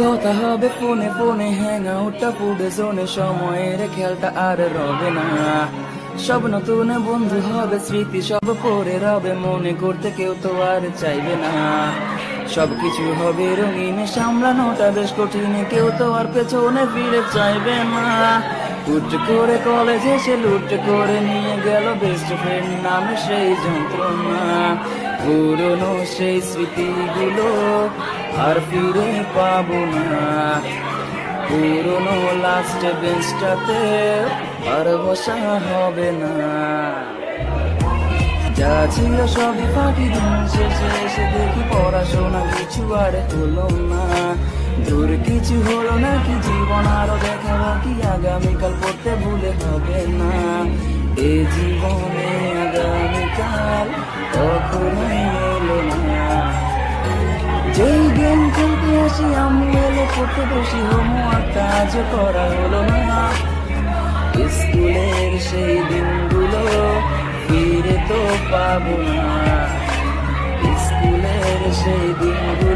কথা হবে ফোনে ফোনে, হ্যাং আউটটা পুড়ে জোনে, সময়ের খেলটা আর রবে না। সব নতুন বন্ধু হবে, স্মৃতি সব পড়ে রবে, মনে করতে কেউ তো আর চাইবে না। সবকিছু হবে রঙিন, সামলানোটা বেশ কঠিন, কেউ তো আর পেছনে ফিরে চাইবে না। হুট করে কলেজ এসে লুট করে নিয়ে গেল বেস্ট ফ্রেন্ড নামে সেই যন্ত্রণা। পুরনো সেই স্মৃতিগুলো আর ফিরে পাবো না। পুরনো লাস্ট বেঞ্চটাতে আর বসা হবে না। যা ছিল সবই ফাঁকি, দিন শেষে এসে দেখি পড়াশোনা কিছু আর হলো না। দূর কিছু হলো না কি, জীবন আরো দেখাবো কি, আগামীকাল পড়তে ভুলে হবে না। এ জীবনে আগামীকাল কখনোই এলো না। যেই গেম খেলতে আসি আমি এলো পড়তে বসি, হোমওয়ার্ক কাজ করা হলো না। স্কুলের সেই দিনগুলো ফিরে তো পাবো না। স্কুলের সেই দিনগুলো